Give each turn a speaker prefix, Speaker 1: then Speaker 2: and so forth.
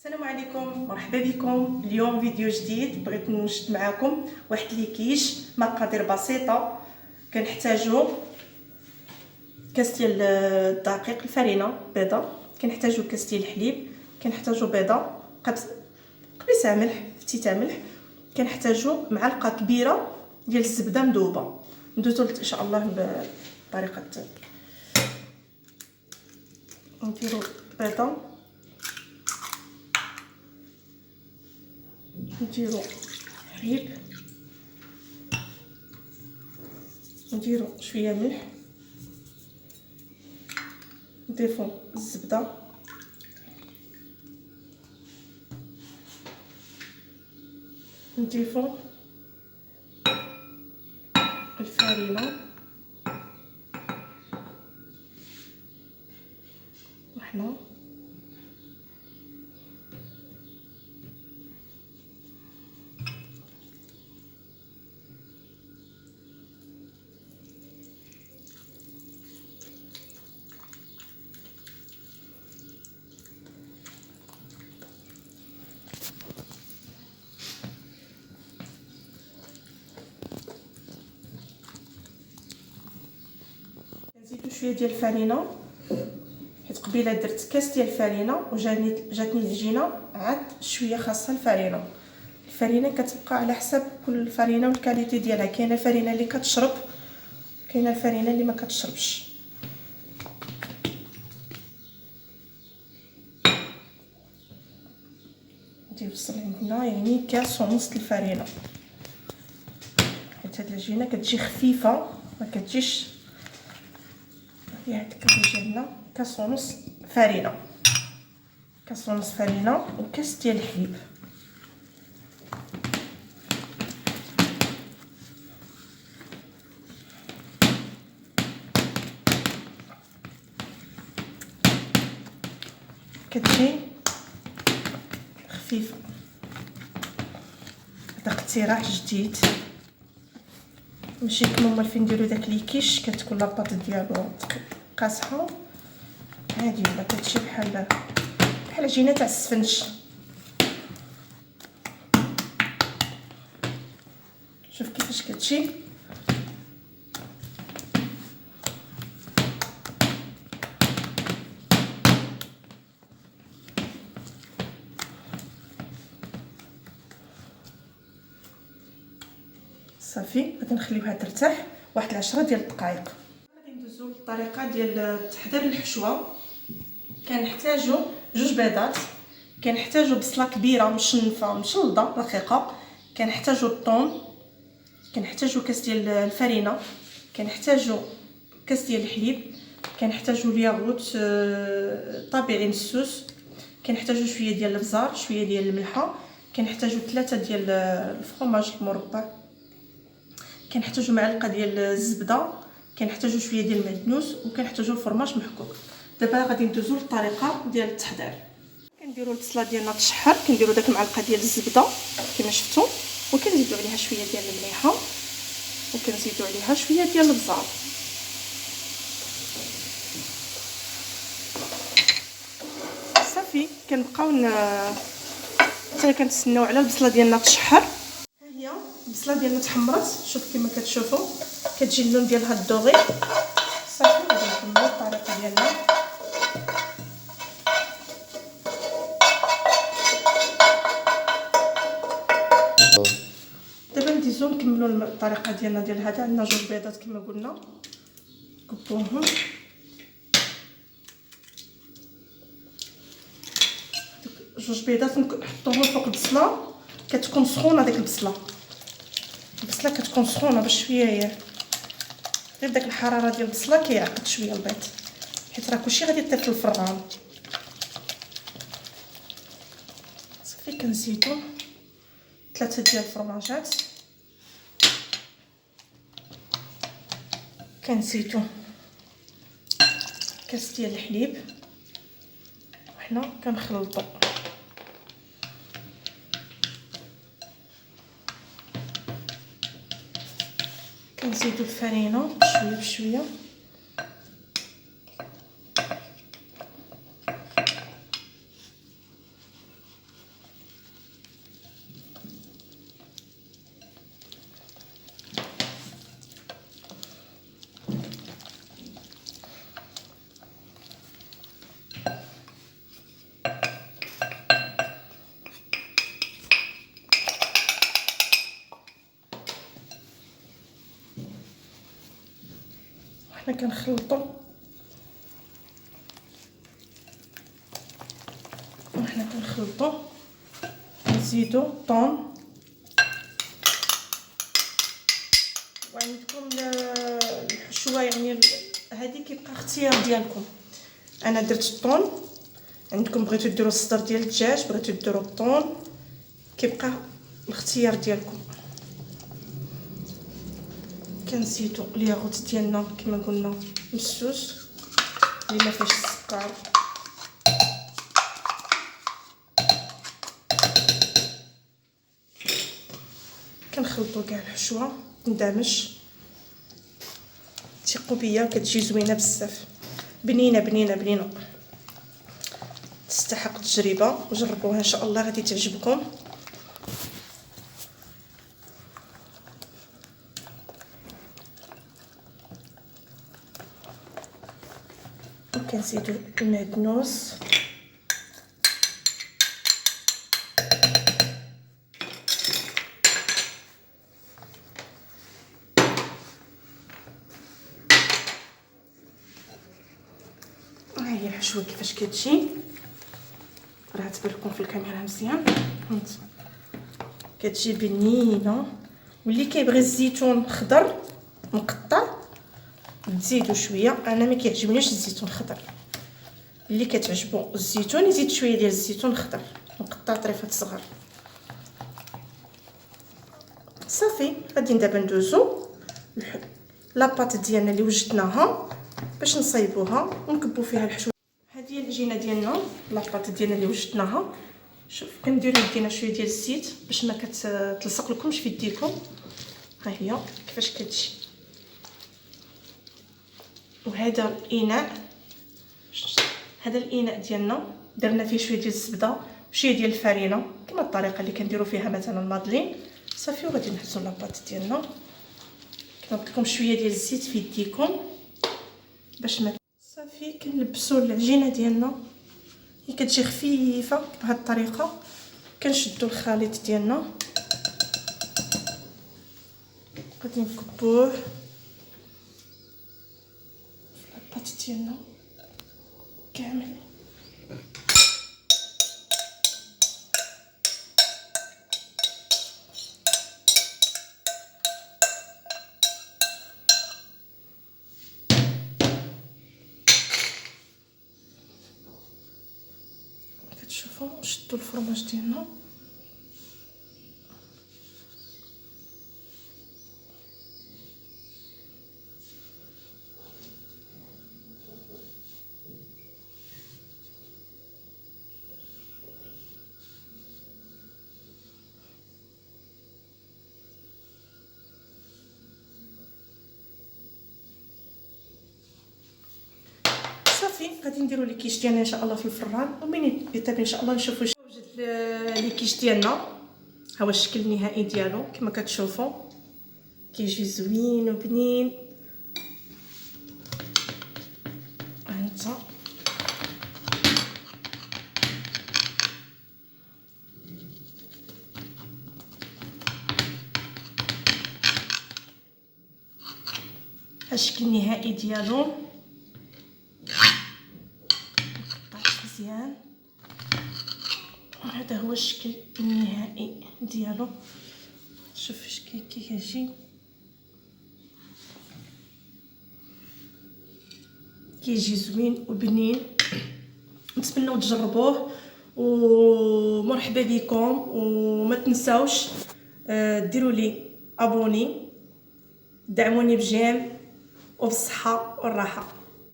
Speaker 1: السلام عليكم، مرحبا بكم. اليوم فيديو جديد. بغيت نشد معكم واحد ليكيش مقادير بسيطه. كنحتاجو كاس ديال الدقيق، الفرينه، بيضه، كنحتاجو كاس ديال الحليب، كنحتاجو بيضه، قبيصه ملح، فتيته ملح، كنحتاجو معلقه كبيره ديال الزبده مذوبه. ندوزو ان شاء الله بطريقه. نديرو بيضه، نديرو حليب، نديرو شويه ملح، نضيفو الزبده، نضيفو الفرينه، وحنا نزيدو شويه ديال الفرينه، حيت قبيله درت كاس ديال الفرينه جاتني العجينه عاد شويه خاصها الفرينه كتبقى على حسب كل فرينه والكاليتي ديالها. كاينه فرينه اللي كتشرب، كاينه الفرينه اللي ما كتشربش. ندير وصل عندنا يعني كاس ونص الفرينه، حيت هاد العجينه كتجي خفيفه ما كتجيش فيها هاد كتجي لنا كاس ونص فرينه، كاس ونص فرينه وكاس ديال الحليب. كتجي خفيفه. هذا اقتراح جديد، ماشي كما فين نديرو داك ليكيش كتكون لاباط ديالو قاصحه عادي، ولا كتجي بحال عجينه تاع السفنج. شوف كيفاش كتجي. صافي غادي نخليوها ترتاح واحد 10 ديال الدقائق. غادي ندوزو للطريقه ديال تحضير الحشوه. كنحتاجو 2 بيضات، كنحتاجو بصله كبيره مشنفه مشلضه رقيقه، كنحتاجو الثوم، كنحتاجو كاس ديال الفرينه، كنحتاجو كاس ديال الحليب، كنحتاجو الياغوت طبيعي مسوس، كنحتاجو شويه ديال الابزار، شويه ديال الملحه، كنحتاجو 3 ديال الفرماج المربع، كنحتاجو معلقه ديال الزبده، كنحتاجو شويه ديال المعدنوس، وكنحتاجو الفرماج محكوك. دابا غادي ندوزو للطريقه ديال التحضير. كنديروا البصله ديالنا تشحر، كنديروا داك المعلقه ديال الزبده كما شفتوا، وكنزيدوا عليها شويه ديال المليحه، وكنزيدوا عليها شويه ديال الابزار. صافي كنبقاو حتى كنتسناو على البصله ديالنا تشحر. ها هي البصله ديالنا تحمرت، شوف كما كتشوفوا كتجي اللون ديالها الدوغي. صافي غادي نكملوا الطريقه ديالنا. دابا نديزو نكملوا الطريقه ديالنا ديال هذا. عندنا 2 بيضات كما قلنا، كبوهم، جوج بيضات نحطوهم فوق البصله. كتكون سخونه ديك البصله كتكون سخونه بشويه، غير داك الحراره ديال البصله كيعقد شويه البيض، حيت راه كلشي غادي يطيب في الفران. صافي كنزيدو 3 ديال الفرماجات، كنزيدو كاس ديال الحليب، وحنا كنخلطو. كنزيدو الفرينه بشويه بشويه، حنا كنخلطوا نزيدو الطون. وعندكم الحشوه يعني هذه كيبقى اختيار ديالكم. انا درت الطون، عندكم بغيتو ديروا الصدر ديال الدجاج، بغيتو ديروا الطون، كيبقى الاختيار ديالكم. كنزيدوا الياغوت ديالنا كما قلنا مسوس اللي ما فيهش السكر. كنخلطوا كاع الحشوه ندمج. ثقوا بيا كتجي زوينه بزاف، بنينه بنينه بنينه، تستحق التجربه. وجربوها ان شاء الله غادي تعجبكم. وكنزيدوا المعدنوس. ها هي الحشوه كيفاش كتجي، راه تبان لكم في الكاميرا مزيان. كتجي بنينه. واللي كيبغي الزيتون خضر مقطع تزيدوا شويه. انا ما كيعجبنيش الزيتون الخضر، اللي كتعجبو الزيتون يزيد شويه ديال الزيتون الخضر مقطع طريفات صغار. صافي غادي دابا ندوزو لاباط ديالنا اللي وجدناها باش نصايبوها ونكبو فيها الحشوه. هذه هي العجينه ديالنا، لاباط ديالنا اللي وجدناها. شوف كنديروا يدينا شويه ديال الزيت باش ما كتلصق لكمش في يديكم. ها هي كيفاش كتجي. وهذا الاناء، هذا الاناء ديالنا درنا فيه شويه ديال الزبده وشويه ديال الفرينه كما الطريقه اللي كنديروا فيها مثلا المادلين. صافي وغادي نحطوا لاباط ديالنا كما قلت لكم شويه ديال الزيت في يديكم باش ما صافي. كنلبسوا العجينه ديالنا هي كتجي خفيفه بهذه الطريقه. كنشدوا الخليط ديالنا غادي نكبوه في لاباط ديالنا كامل. كتشوفوا نشدوا الفرماج ديالنا صافي. غادي نديروا لي كيش ديالنا ان شاء الله في الفران ومن يطيب ان شاء الله نشوفوا. وجد لي كيش ديالنا، ها هو الشكل النهائي ديالو كما كتشوفوا. كيجي زوين وبنين. هانتا ها الشكل النهائي ديالو مزيان. هذا هو الشكل النهائي ديالو. شوف اش كيجي، كيجي زوين وبنين. نتمنوا تجربوه ومرحبا بكم. وما تنساوش ديروا لي ابوني، دعموني بجيم وبالصحه والراحه.